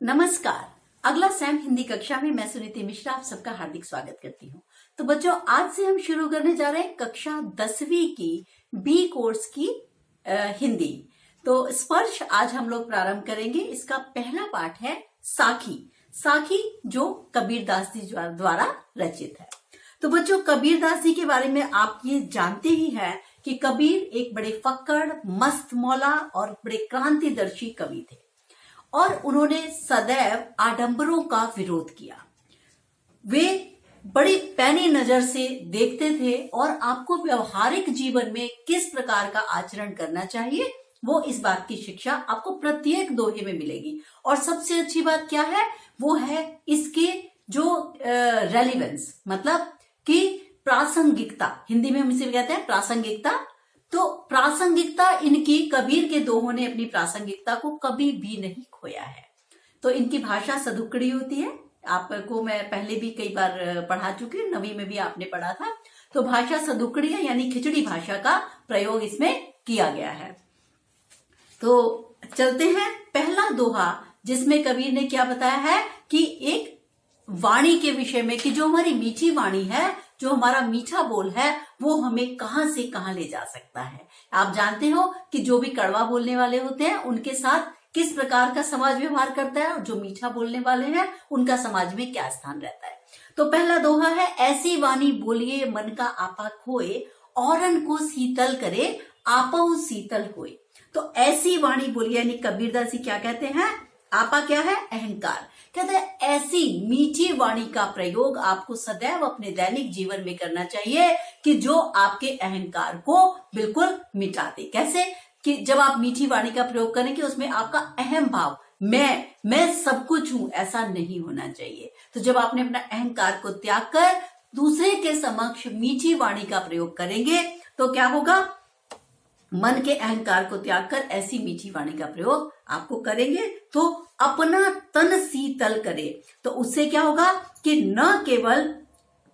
नमस्कार। अगला सैम हिंदी कक्षा में मैं सुनीति मिश्रा आप सबका हार्दिक स्वागत करती हूँ। तो बच्चों, आज से हम शुरू करने जा रहे हैं कक्षा 10वीं की बी कोर्स की हिंदी। तो स्पर्श आज हम लोग प्रारंभ करेंगे। इसका पहला पाठ है साखी। साखी जो कबीरदास जी द्वारा रचित है। तो बच्चों, कबीरदास जी के बारे में आप ये जानते ही हैं कि कबीर एक बड़े फक्कड़, मस्त मौला और बड़े क्रांतिदर्शी कवि थे और उन्होंने सदैव आडंबरों का विरोध किया। वे बड़ी पैनी नजर से देखते थे और आपको व्यवहारिक जीवन में किस प्रकार का आचरण करना चाहिए वो इस बात की शिक्षा आपको प्रत्येक दोहे में मिलेगी। और सबसे अच्छी बात क्या है, वो है इसके जो रेलिवेंस, मतलब कि प्रासंगिकता। हिंदी में हम इसे कहते हैं प्रासंगिकता। तो प्रासंगिकता इनकी, कबीर के दोहों ने अपनी प्रासंगिकता को कभी भी नहीं खोया है। तो इनकी भाषा सदुक्कड़ी होती है। आपको मैं पहले भी कई बार पढ़ा चुकी हूँ, 9वीं में भी आपने पढ़ा था। तो भाषा सदुक्कड़ी है, यानी खिचड़ी भाषा का प्रयोग इसमें किया गया है। तो चलते हैं पहला दोहा, जिसमें कबीर ने क्या बताया है कि एक वाणी के विषय में, कि जो हमारी मीठी वाणी है, जो हमारा मीठा बोल है, वो हमें कहां से कहां ले जा सकता है। आप जानते हो कि जो भी कड़वा बोलने वाले होते हैं उनके साथ किस प्रकार का समाज व्यवहार करता है, और जो मीठा बोलने वाले हैं उनका समाज में क्या स्थान रहता है। तो पहला दोहा है, ऐसी वाणी बोलिए मन का आपा खोए, औरन को शीतल करे आपा शीतल होए। तो ऐसी वाणी बोलिए, यानी कबीरदास जी क्या कहते हैं, आपा क्या है, अहंकार। कहते हैं ऐसी मीठी वाणी का प्रयोग आपको सदैव अपने दैनिक जीवन में करना चाहिए कि जो आपके अहंकार को बिल्कुल मिटा दे। कैसे कि जब आप मीठी वाणी का प्रयोग करें कि उसमें आपका अहम भाव, मैं सब कुछ हूं, ऐसा नहीं होना चाहिए। तो जब आपने अपना अहंकार को त्याग कर दूसरे के समक्ष मीठी वाणी का प्रयोग करेंगे तो क्या होगा, मन के अहंकार को त्याग कर ऐसी मीठी वाणी का प्रयोग आपको करेंगे तो अपना तन शीतल करे। तो उससे क्या होगा कि न केवल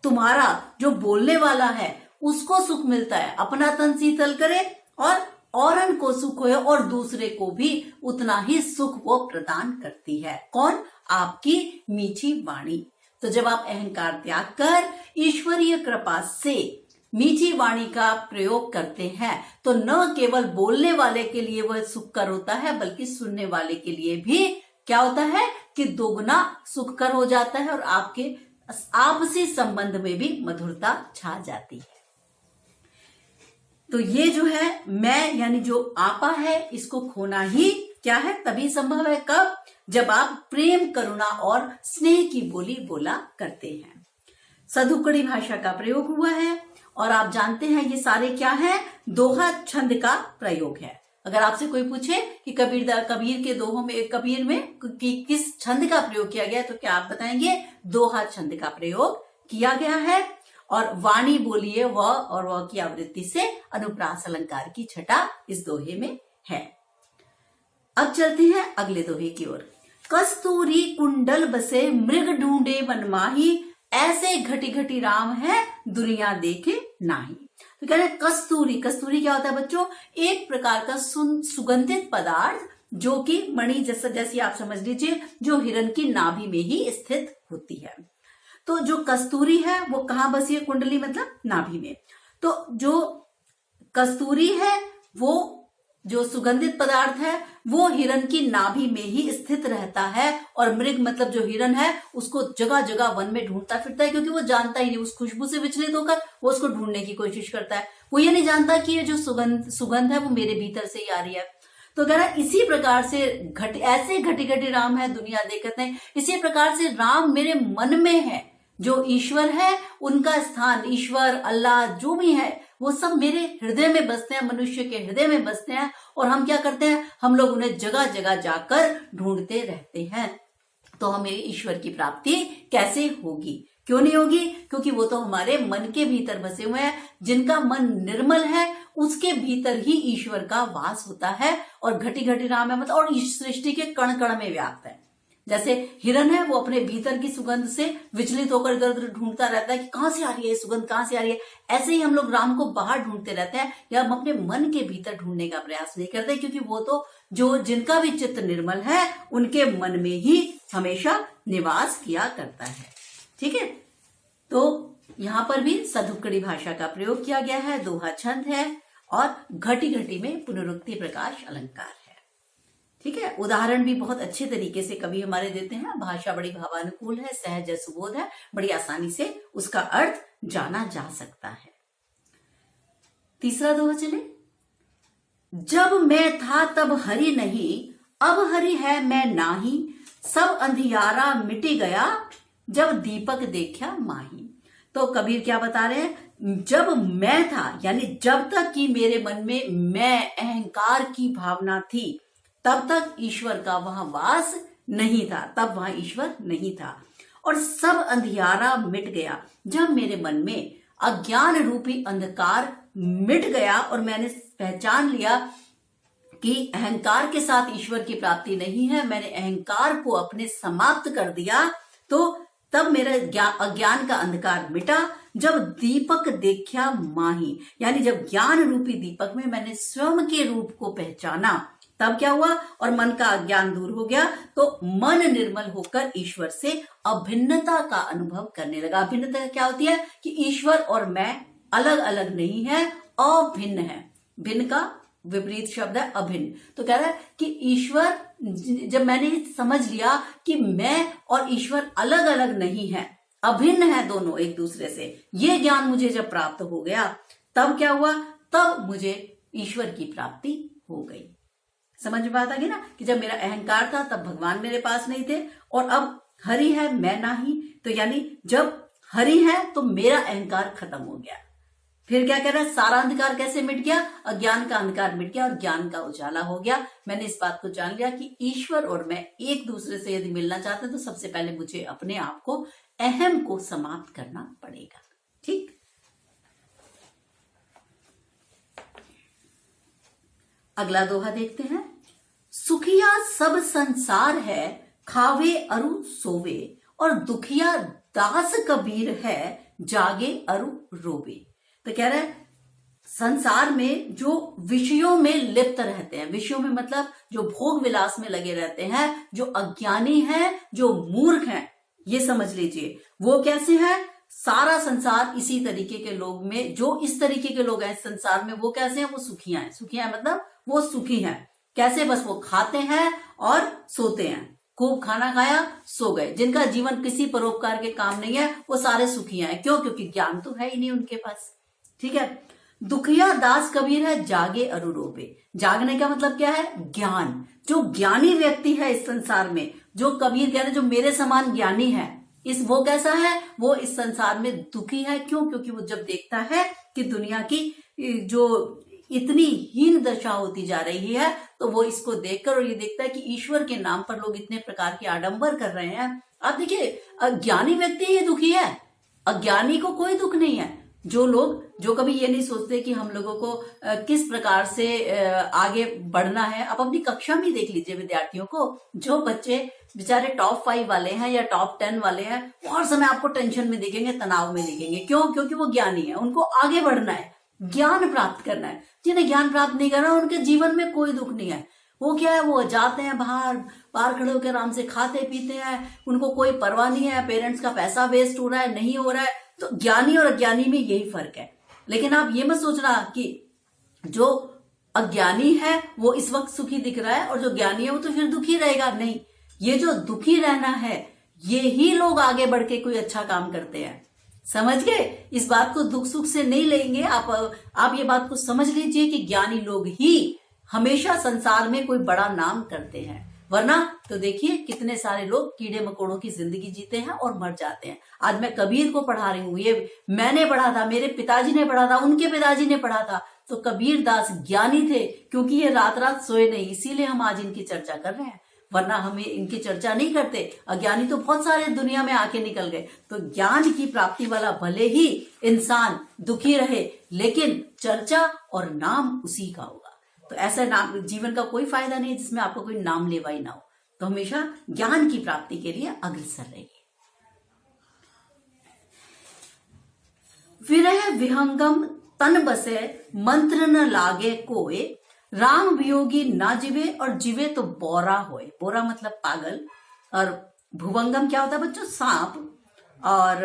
तुम्हारा जो बोलने वाला है उसको सुख मिलता है, अपना तन शीतल करे, और औरन को सुख होए, और दूसरे को भी उतना ही सुख वो प्रदान करती है। कौन? आपकी मीठी वाणी। तो जब आप अहंकार त्याग कर ईश्वरीय कृपा से मीठी वाणी का प्रयोग करते हैं तो न केवल बोलने वाले के लिए वह सुखकर होता है, बल्कि सुनने वाले के लिए भी क्या होता है कि दोगुना सुखकर हो जाता है, और आपके आपसी संबंध में भी मधुरता छा जाती है। तो ये जो है मैं, यानी जो आपा है, इसको खोना ही क्या है, तभी संभव है। कब? जब आप प्रेम, करुणा और स्नेह की बोली बोला करते हैं। सदुक्कड़ी भाषा का प्रयोग हुआ है, और आप जानते हैं ये सारे क्या है, दोहा छंद का प्रयोग है। अगर आपसे कोई पूछे कि कबीर के दोहों में, कबीर में कि किस छंद का प्रयोग किया गया है, तो क्या आप बताएंगे, दोहा छंद का प्रयोग किया गया है। और वाणी बोलिए व और व की आवृत्ति से अनुप्रास अलंकार की छटा इस दोहे में है। अब चलते हैं अगले दोहे की ओर। कस्तूरी कुंडल बसे मृग ढूंढे मनमाही, ऐसे घटी घटी राम है दुनिया देखे नाही। तो कह रहे हैं कस्तूरी। कस्तूरी क्या होता है बच्चों? एक प्रकार का सुगंधित पदार्थ जो कि मणि जैसी आप समझ लीजिए, जो हिरण की नाभि में ही स्थित होती है। तो जो कस्तूरी है वो कहाँ बसी है? कुंडली मतलब नाभि में। तो जो कस्तूरी है, वो जो सुगंधित पदार्थ है, वो हिरण की नाभि में ही स्थित रहता है, और मृग मतलब जो हिरण है उसको जगह जगह वन में ढूंढता फिरता है, क्योंकि वो जानता ही नहीं, उस खुशबू से विचलित होकर वो उसको ढूंढने की कोशिश करता है। वो ये नहीं जानता कि ये जो सुगंध है वो मेरे भीतर से ही आ रही है। तो कह रहा है इसी प्रकार से ऐसे घटी घटी राम है दुनिया देखते हैं, इसी प्रकार से राम मेरे मन में है। जो ईश्वर है उनका स्थान, ईश्वर, अल्लाह जो भी है, वो सब मेरे हृदय में बसते हैं, मनुष्य के हृदय में बसते हैं। और हम क्या करते हैं, हम लोग उन्हें जगह जगह जाकर ढूंढते रहते हैं। तो हमें ईश्वर की प्राप्ति कैसे होगी? क्यों नहीं होगी? क्योंकि वो तो हमारे मन के भीतर बसे हुए हैं। जिनका मन निर्मल है उसके भीतर ही ईश्वर का वास होता है, और घटी घटी राम है मतलब, और इस सृष्टि के कण कण में व्याप्त है। जैसे हिरन है, वो अपने भीतर की सुगंध से विचलित होकर इधर उधर ढूंढता रहता है कि कहां से आ रही है सुगंध, कहां से आ रही है। ऐसे ही हम लोग राम को बाहर ढूंढते रहते हैं, या हम अपने मन के भीतर ढूंढने का प्रयास नहीं करते, क्योंकि वो तो जो जिनका भी चित्त निर्मल है उनके मन में ही हमेशा निवास किया करता है। ठीक है, तो यहां पर भी सदुक्कड़ी भाषा का प्रयोग किया गया है, दोहा छंद है और घटी घटी में पुनरुक्ति प्रकाश अलंकार है। ठीक है, उदाहरण भी बहुत अच्छे तरीके से कवि हमारे देते हैं। भाषा बड़ी भावानुकूल है, सहज है, सुबोध है, बड़ी आसानी से उसका अर्थ जाना जा सकता है। तीसरा दोहा चले। जब मैं था तब हरि नहीं, अब हरि है मैं नाही, सब अंधियारा मिटी गया, जब दीपक देखा माही। तो कबीर क्या बता रहे हैं, जब मैं था यानी जब तक कि मेरे मन में मैं अहंकार की भावना थी, तब तक ईश्वर का वहां वास नहीं था, तब वहां ईश्वर नहीं था। और सब अंधियारा मिट गया, जब मेरे मन में अज्ञान रूपी अंधकार मिट गया और मैंने पहचान लिया कि अहंकार के साथ ईश्वर की प्राप्ति नहीं है, मैंने अहंकार को अपने समाप्त कर दिया, तो तब मेरा अज्ञान का अंधकार मिटा। जब दीपक देखा माही, यानी जब ज्ञान रूपी दीपक में मैंने स्वयं के रूप को पहचाना, तब क्या हुआ, और मन का अज्ञान दूर हो गया, तो मन निर्मल होकर ईश्वर से अभिन्नता का अनुभव करने लगा। अभिन्नता क्या होती है कि ईश्वर और मैं अलग अलग नहीं है, अभिन्न है। भिन्न का विपरीत शब्द है अभिन्न। तो कह रहा है कि ईश्वर, जब मैंने समझ लिया कि मैं और ईश्वर अलग अलग नहीं है, अभिन्न है दोनों एक दूसरे से, ये ज्ञान मुझे जब प्राप्त हो गया, तब क्या हुआ, तब मुझे ईश्वर की प्राप्ति हो गई। समझ में बात आ गई ना, कि जब मेरा अहंकार था तब भगवान मेरे पास नहीं थे, और अब हरि है मैं नाही, तो यानी जब हरि है तो मेरा अहंकार खत्म हो गया। फिर क्या कह रहा है, सारा अंधकार कैसे मिट गया, अज्ञान का अंधकार मिट गया और ज्ञान का उजाला हो गया। मैंने इस बात को जान लिया कि ईश्वर और मैं एक दूसरे से यदि मिलना चाहते हैं तो सबसे पहले मुझे अपने आप को, अहम को समाप्त करना पड़ेगा। ठीक, अगला दोहा देखते हैं। सुखिया सब संसार है, खावे अरु सोवे, और दुखिया दास कबीर है, जागे अरु रोवे। तो कह रहे हैं संसार में जो विषयों में लिप्त रहते हैं, विषयों में मतलब जो भोग विलास में लगे रहते हैं, जो अज्ञानी हैं, जो मूर्ख हैं, ये समझ लीजिए वो कैसे हैं। सारा संसार इसी तरीके के लोग में, जो इस तरीके के लोग हैं संसार में, वो कैसे हैं, वो सुखिया हैं। सुखिया मतलब वो सुखी हैं। कैसे, बस वो खाते हैं और सोते हैं, खूब खाना खाया सो गए, जिनका जीवन किसी परोपकार के काम नहीं है, वो सारे सुखिया हैं। क्यों, क्योंकि ज्ञान तो है ही नहीं उनके पास। ठीक है, दुखिया दास कबीर है, जागे अरु रोवे। जागने का मतलब क्या है, ज्ञान। जो ज्ञानी व्यक्ति है इस संसार में, जो कबीर कह रहे हैं जो मेरे समान ज्ञानी है, इस वो कैसा है, वो इस संसार में दुखी है। क्यों, क्योंकि वो जब देखता है कि दुनिया की जो इतनी हीन दशा होती जा रही है, तो वो इसको देखकर और ये देखता है कि ईश्वर के नाम पर लोग इतने प्रकार के आडंबर कर रहे हैं। आप देखिए, अज्ञानी व्यक्ति ये दुखी है, अज्ञानी को कोई दुख नहीं है। जो लोग जो कभी ये नहीं सोचते कि हम लोगों को किस प्रकार से आगे बढ़ना है। आप अपनी कक्षा में देख लीजिए विद्यार्थियों को, जो बच्चे बेचारे टॉप 5 वाले हैं या टॉप 10 वाले हैं, और समय आपको टेंशन में दिखेंगे, तनाव में दिखेंगे। क्यों, क्योंकि वो ज्ञानी है, उनको आगे बढ़ना है, ज्ञान प्राप्त करना है। जिन्हें ज्ञान प्राप्त नहीं करना, उनके जीवन में कोई दुख नहीं है। वो क्या है, वो जाते हैं बाहर खड़े होकर आराम से खाते पीते हैं, उनको कोई परवाह नहीं है, पेरेंट्स का पैसा वेस्ट हो रहा है नहीं हो रहा है। तो ज्ञानी और अज्ञानी में यही फर्क है। लेकिन आप ये मत सोचना कि जो अज्ञानी है वो इस वक्त सुखी दिख रहा है और जो ज्ञानी है वो तो फिर दुखी रहेगा। नहीं, ये जो दुखी रहना है, ये ही लोग आगे बढ़ के कोई अच्छा काम करते हैं। समझ गए, इस बात को दुख सुख से नहीं लेंगे आप ये बात को समझ लीजिए कि ज्ञानी लोग ही हमेशा संसार में कोई बड़ा नाम करते हैं। वरना तो देखिए कितने सारे लोग कीड़े मकोड़ों की जिंदगी जीते हैं और मर जाते हैं। आज मैं कबीर को पढ़ा रही हूँ, ये मैंने पढ़ा था, मेरे पिताजी ने पढ़ा था, उनके पिताजी ने पढ़ा था। तो कबीर दास ज्ञानी थे, क्योंकि ये रात रात सोए नहीं, इसीलिए हम आज इनकी चर्चा कर रहे हैं, वरना हम इनकी चर्चा नहीं करते। अज्ञानी तो बहुत सारे दुनिया में आके निकल गए। तो ज्ञान की प्राप्ति वाला भले ही इंसान दुखी रहे, लेकिन चर्चा और नाम उसी का होगा। तो ऐसा नाम जीवन का कोई फायदा नहीं जिसमें आपको कोई नाम लेवा ही ना हो। तो हमेशा ज्ञान की प्राप्ति के लिए अग्रसर रहिए। विरह विहंगम तन बसे मंत्र न लागे कोय, राम वियोगी ना जीवे और जीवे तो बोरा होए। बोरा मतलब पागल, और भुवंगम क्या होता है बच्चों? सांप। और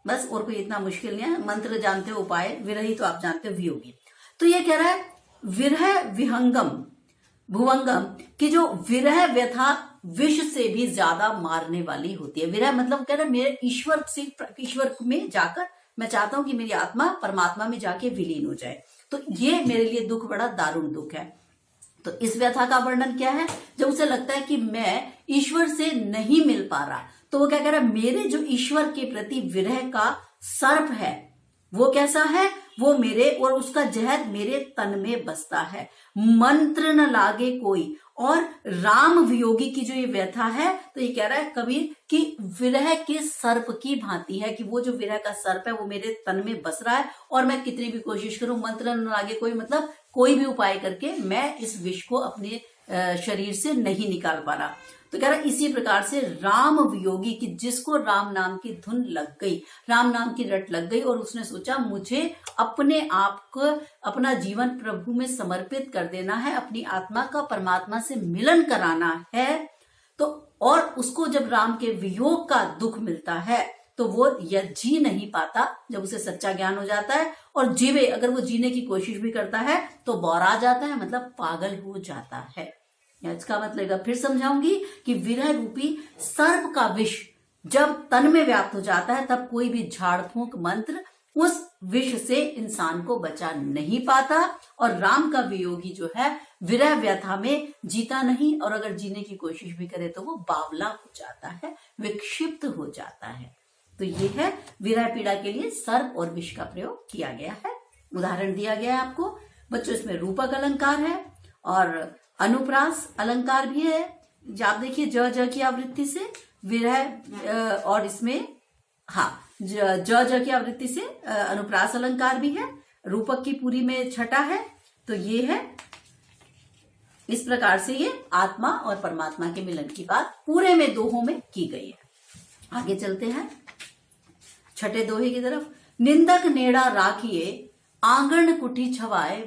बस और कोई इतना मुश्किल नहीं है। मंत्र जानते हो, उपाय। विरही तो आप जानते हो, वियोगी। तो ये कह रहा है विरह विहंगम भुवंगम की जो विरह व्यथा विष से भी ज्यादा मारने वाली होती है। विरह मतलब कह रहा है मेरे ईश्वर में जाकर मैं चाहता हूं कि मेरी आत्मा परमात्मा में जाके विलीन हो जाए, तो ये मेरे लिए दुख बड़ा दारुण दुख है। तो इस व्यथा का वर्णन क्या है? जब उसे लगता है कि मैं ईश्वर से नहीं मिल पा रहा, तो वो क्या कह रहा है, मेरे जो ईश्वर के प्रति विरह का सर्प है वो कैसा है? वो मेरे और उसका जहर मेरे तन में बसता है। मंत्र न लागे कोई, और राम वियोगी की जो ये व्यथा है, तो ये कह रहा है कबीर कि विरह के सर्प की भांति है, कि वो जो विरह का सर्प है वो मेरे तन में बस रहा है, और मैं कितनी भी कोशिश करूं, मंत्र न लागे कोई मतलब कोई भी उपाय करके मैं इस विष को अपने शरीर से नहीं निकाल पा रहा। तो कह रहा है इसी प्रकार से राम वियोगी की, जिसको राम नाम की धुन लग गई, राम नाम की रट लग गई, और उसने सोचा मुझे अपने आप को, अपना जीवन प्रभु में समर्पित कर देना है, अपनी आत्मा का परमात्मा से मिलन कराना है। तो और उसको जब राम के वियोग का दुख मिलता है तो वो यह जी नहीं पाता। जब उसे सच्चा ज्ञान हो जाता है और जीवे, अगर वो जीने की कोशिश भी करता है तो बौरा जाता है, मतलब पागल हो जाता है। इसका मतलब फिर समझाऊंगी कि विरह रूपी सर्प का विष जब तन में व्याप्त हो जाता है, तब कोई भी झाड़ फूंक मंत्र उस विष से इंसान को बचा नहीं पाता। और राम का वियोगी जो है विरह व्यथा में जीता नहीं, और अगर जीने की कोशिश भी करे तो वो बावला हो जाता है, विक्षिप्त हो जाता है। तो ये है विरह पीड़ा के लिए सर्प और विष का प्रयोग किया गया है। उदाहरण दिया गया है आपको बच्चों। इसमें रूपक अलंकार है और अनुप्रास अलंकार भी है। आप देखिए ज की आवृत्ति से विरह, और इसमें ज की आवृत्ति से अनुप्रास अलंकार भी है। रूपक की पूरी में छठा है। तो ये है, इस प्रकार से ये आत्मा और परमात्मा के मिलन की बात पूरे में दोहों में की गई है। आगे चलते हैं छठे दोहे की तरफ। निंदक नेड़ा राखिए आंगन कुटी छवाए,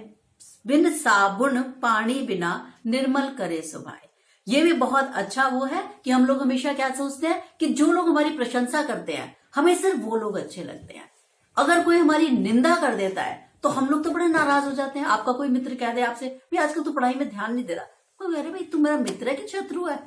बिन साबुन पानी बिना निर्मल करे सुभाए। ये भी बहुत अच्छा वो है कि हम लोग हमेशा क्या सोचते हैं कि जो लोग हमारी प्रशंसा करते हैं हमें सिर्फ वो लोग अच्छे लगते हैं। अगर कोई हमारी निंदा कर देता है तो हम लोग तो बड़े नाराज हो जाते हैं। आपका कोई मित्र कह दे आपसे, भाई आजकल तू पढ़ाई में ध्यान नहीं दे रहा, कोई अरे भाई तू मेरा मित्र है कि शत्रु है,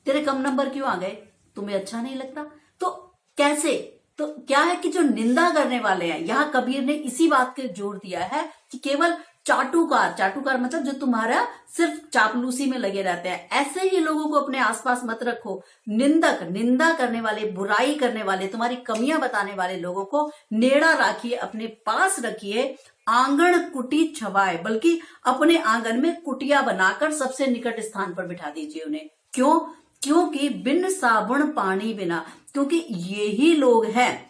तेरे कम नंबर क्यों आ गए, तुम्हें अच्छा नहीं लगता। तो कैसे, तो क्या है कि जो निंदा करने वाले हैं, यहाँ कबीर ने इसी बात के जोर दिया है कि केवल चाटुकार मतलब जो तुम्हारा सिर्फ चापलूसी में लगे रहते हैं, ऐसे ही लोगों को अपने आसपास मत रखो। निंदा करने वाले, बुराई करने वाले, तुम्हारी कमियां बताने वाले लोगों को नेड़ा राखिए, अपने पास रखिए। आंगन कुटी छवाए, बल्कि अपने आंगन में कुटिया बनाकर सबसे निकट स्थान पर बिठा दीजिए उन्हें। क्यों? क्योंकि बिन साबुन पानी बिना, क्योंकि ये ही लोग हैं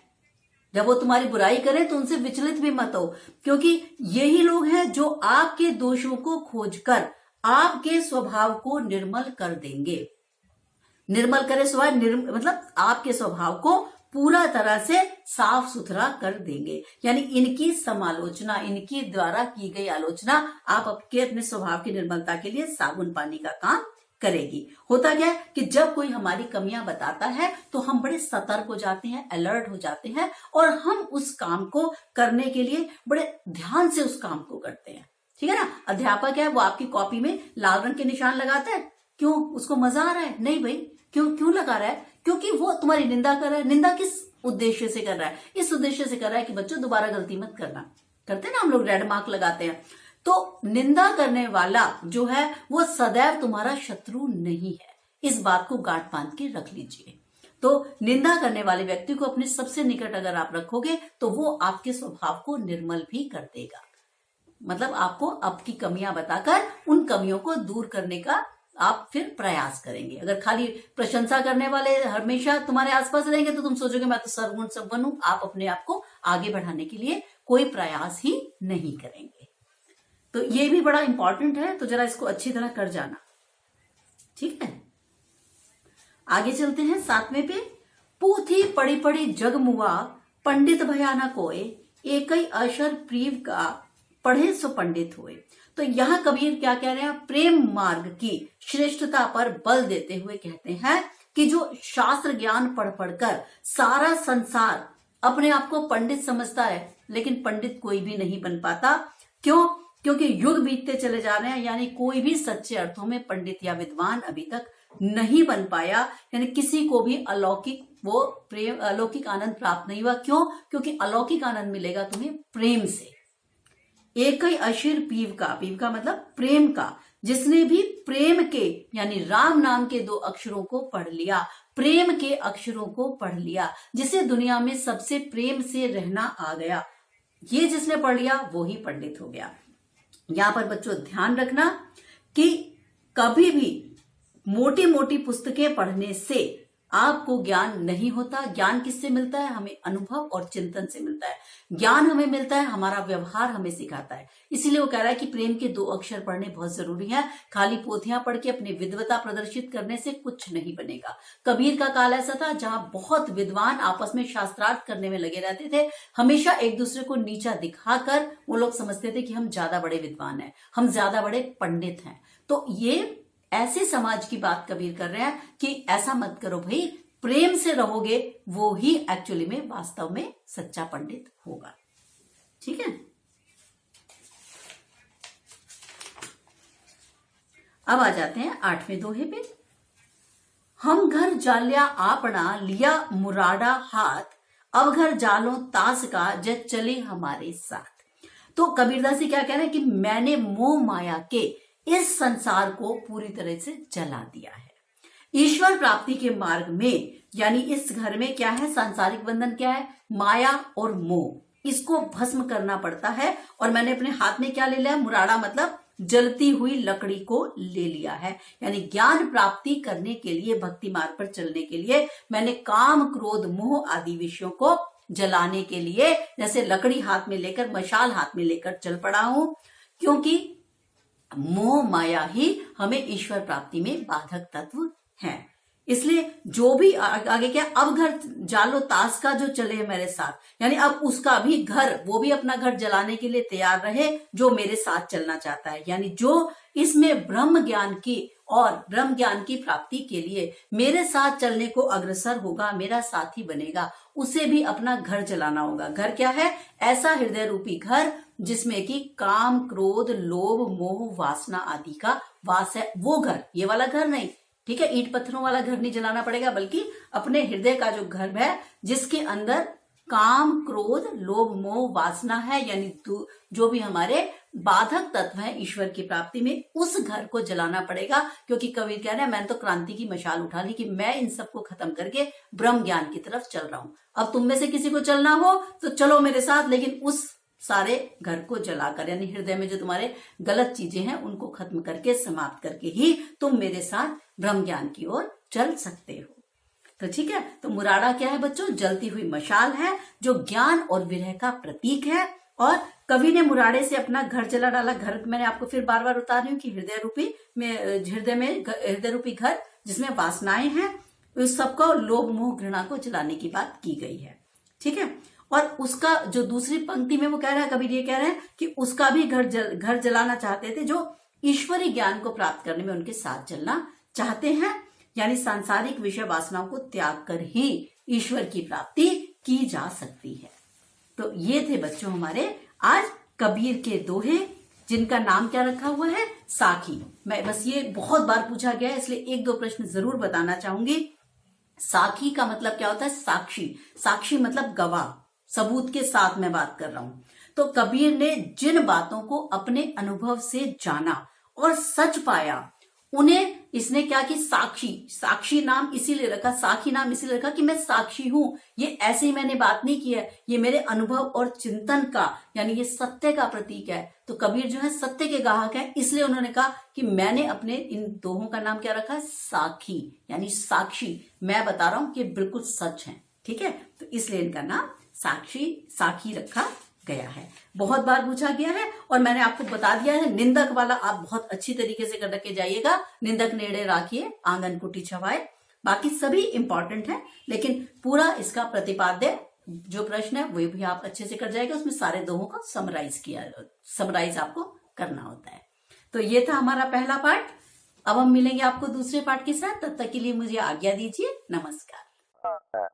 जब वो तुम्हारी बुराई करें तो उनसे विचलित भी मत हो, क्योंकि यही लोग हैं जो आपके दोषों को खोजकर आपके स्वभाव को निर्मल कर देंगे। निर्मल करे स्वभाव, मतलब आपके स्वभाव को पूरा तरह से साफ सुथरा कर देंगे। यानी इनकी समालोचना, इनकी द्वारा की गई आलोचना आप अपने स्वभाव की निर्मलता के लिए साबुन पानी का काम करेगी। होता क्या है कि जब कोई हमारी कमियां बताता है तो हम बड़े सतर्क हो जाते हैं, अलर्ट हो जाते हैं, और हम उस काम को करने के लिए बड़े ध्यान से उस काम को करते हैं। ठीक है ना। अध्यापक है, वो आपकी कॉपी में लाल रंग के निशान लगाता है, क्यों? उसको मजा आ रहा है? नहीं भाई, क्यों लगा रहा है? क्योंकि वो तुम्हारी निंदा कर रहा है। निंदा किस उद्देश्य से कर रहा है? इस उद्देश्य से कर रहा है कि बच्चों दोबारा गलती मत करना। करते ना हम लोग, रेड मार्क लगाते हैं। तो निंदा करने वाला जो है वो सदैव तुम्हारा शत्रु नहीं है। इस बात को गांठ बांध के रख लीजिए। तो निंदा करने वाले व्यक्ति को अपने सबसे निकट अगर आप रखोगे तो वो आपके स्वभाव को निर्मल भी कर देगा। मतलब आपको आपकी कमियां बताकर उन कमियों को दूर करने का आप फिर प्रयास करेंगे। अगर खाली प्रशंसा करने वाले हमेशा तुम्हारे आसपास रहेंगे तो तुम सोचोगे मैं तो सर्वगुण संपन्न हूं। आप अपने आप को आगे बढ़ाने के लिए कोई प्रयास ही नहीं करेंगे। तो ये भी बड़ा इंपॉर्टेंट है, तो जरा इसको अच्छी तरह कर जाना, ठीक है। आगे चलते हैं 7वें पे। पूथी पड़ी पड़ी जग मुआ, पंडित भया न कोय, एकई अक्षर प्रीव का, पढ़े सो पंडित हुए। तो यहाँ कबीर क्या कह रहे हैं, प्रेम मार्ग की श्रेष्ठता पर बल देते हुए कहते हैं कि जो शास्त्र ज्ञान पढ़ पढ़कर सारा संसार अपने आप को पंडित समझता है, लेकिन पंडित कोई भी नहीं बन पाता। क्यों? क्योंकि युग बीतते चले जा रहे हैं, यानी कोई भी सच्चे अर्थों में पंडित या विद्वान अभी तक नहीं बन पाया, यानी किसी को भी अलौकिक आनंद प्राप्त नहीं हुआ। क्यों? क्योंकि अलौकिक आनंद मिलेगा तुम्हें प्रेम से। एक ही अशिर पीव का मतलब प्रेम का, जिसने भी प्रेम के यानी राम नाम के 2 अक्षरों को पढ़ लिया, प्रेम के अक्षरों को पढ़ लिया, जिसे दुनिया में सबसे प्रेम से रहना आ गया, ये जिसने पढ़ लिया वो ही पंडित हो गया। यहां पर बच्चों ध्यान रखना कि कभी भी मोटी मोटी पुस्तकें पढ़ने से आपको ज्ञान नहीं होता। ज्ञान किससे मिलता है? हमें अनुभव और चिंतन से मिलता है। ज्ञान हमें मिलता है, हमारा व्यवहार हमें सिखाता है। इसीलिए वो कह रहा है कि प्रेम के 2 अक्षर पढ़ने बहुत जरूरी है। खाली पोथियां पढ़ के अपनी विद्वता प्रदर्शित करने से कुछ नहीं बनेगा। कबीर का काल ऐसा था जहां बहुत विद्वान आपस में शास्त्रार्थ करने में लगे रहते थे। हमेशा एक दूसरे को नीचा दिखाकर वो लोग समझते थे कि हम ज्यादा बड़े विद्वान हैं, हम ज्यादा बड़े पंडित हैं। तो ये ऐसे समाज की बात कबीर कर रहे हैं कि ऐसा मत करो भाई, प्रेम से रहोगे वो ही एक्चुअली में वास्तव में सच्चा पंडित होगा। ठीक है, अब आ जाते हैं 8वें दोहे पे। हम घर जालिया आपना, लिया मुराड़ा हाथ, अब घर जालो तास का, जग चले हमारे साथ। तो कबीरदास जी क्या कह रहे हैं कि मैंने मोह माया के इस संसार को पूरी तरह से जला दिया है। ईश्वर प्राप्ति के मार्ग में, यानी इस घर में क्या है, सांसारिक बंधन क्या है, माया और मोह, इसको भस्म करना पड़ता है। और मैंने अपने हाथ में क्या ले लिया, मुराड़ा मतलब जलती हुई लकड़ी को ले लिया है। यानी ज्ञान प्राप्ति करने के लिए, भक्ति मार्ग पर चलने के लिए मैंने काम क्रोध मोह आदि विषयों को जलाने के लिए जैसे लकड़ी हाथ में लेकर, मशाल हाथ में लेकर चल पड़ा हूं। क्योंकि मोह माया ही हमें ईश्वर प्राप्ति में बाधक तत्व है। इसलिए जो भी आगे क्या, अब घर जालो तास का, जो चले मेरे साथ, यानी अब उसका भी घर, वो भी अपना घर जलाने के लिए तैयार रहे जो मेरे साथ चलना चाहता है। यानी जो इसमें ब्रह्म ज्ञान की और ब्रह्म ज्ञान की प्राप्ति के लिए मेरे साथ चलने को अग्रसर होगा, मेरा साथी बनेगा, उसे भी अपना घर जलाना होगा। घर क्या है? ऐसा हृदय रूपी घर जिसमें कि काम क्रोध लोभ मोह वासना आदि का वास है, वो घर, ये वाला घर नहीं। ठीक है, ईंट पत्थरों वाला घर नहीं जलाना पड़ेगा, बल्कि अपने हृदय का जो घर है जिसके अंदर काम क्रोध लोभ मोह वासना है, यानी जो भी हमारे बाधक तत्व है ईश्वर की प्राप्ति में, उस घर को जलाना पड़ेगा। क्योंकि कबीर कह रहे हैं मैंने तो क्रांति की मशाल उठा ली कि मैं इन सबको खत्म करके ब्रह्म ज्ञान की तरफ चल रहा हूं। अब तुम में से किसी को चलना हो तो चलो मेरे साथ, लेकिन उस सारे घर को जलाकर, यानी हृदय में जो तुम्हारे गलत चीजें हैं उनको खत्म करके, समाप्त करके ही तुम मेरे साथ ब्रह्म ज्ञान की ओर चल सकते हो। तो ठीक है, तो मुराड़ा क्या है बच्चों? जलती हुई मशाल है जो ज्ञान और विरह का प्रतीक है। और कवि ने मुराड़े से अपना घर जला डाला। घर मैंने आपको फिर बार बार बता रही हूँ कि हृदय रूपी घर जिसमें वासनाएं हैं, उस सबको लोभ मोह घृणा को जलाने की बात की गई है। ठीक है, और उसका जो दूसरी पंक्ति में वो कह रहा है, कबीर ये कह रहे हैं कि उसका भी घर जलाना चाहते थे जो ईश्वरीय ज्ञान को प्राप्त करने में उनके साथ चलना चाहते हैं। यानी सांसारिक विषय वासनाओं को त्याग कर ही ईश्वर की प्राप्ति की जा सकती है। तो ये थे बच्चों हमारे आज कबीर के दोहे, जिनका नाम क्या रखा हुआ है? साखी। मैं बस ये बहुत बार पूछा गया है, इसलिए 1-2 प्रश्न जरूर बताना चाहूंगी। साखी का मतलब क्या होता है? साक्षी। साक्षी मतलब गवाह, सबूत के साथ मैं बात कर रहा हूं। तो कबीर ने जिन बातों को अपने अनुभव से जाना और सच पाया, उन्हें इसने क्या कि साक्षी, साक्षी नाम इसीलिए रखा, साखी नाम इसीलिए रखा कि मैं साक्षी हूं। ये ऐसे ही मैंने बात नहीं की है, ये मेरे अनुभव और चिंतन का, यानी ये सत्य का प्रतीक है। तो कबीर जो है सत्य के गाहक है, इसलिए उन्होंने कहा कि मैंने अपने इन दोहों का नाम क्या रखा है? साखी, यानी साक्षी। मैं बता रहा हूं कि बिल्कुल सच है। ठीक है, तो इसलिए इनका नाम साखी रखा गया है। बहुत बार पूछा गया है और मैंने आपको बता दिया है। निंदक वाला आप बहुत अच्छी तरीके से करके जाइएगा। निंदक नेड़े राखिए, आंगन कुटी छवाए। बाकी सभी इंपॉर्टेंट है, लेकिन पूरा इसका प्रतिपाद्य जो प्रश्न है वो भी आप अच्छे से कर जाएगा। उसमें सारे दोहों को समराइज आपको करना होता है। तो ये था हमारा पहला पार्ट। अब हम मिलेंगे आपको दूसरे पार्ट के साथ। तब तक के लिए मुझे आज्ञा दीजिए। नमस्कार।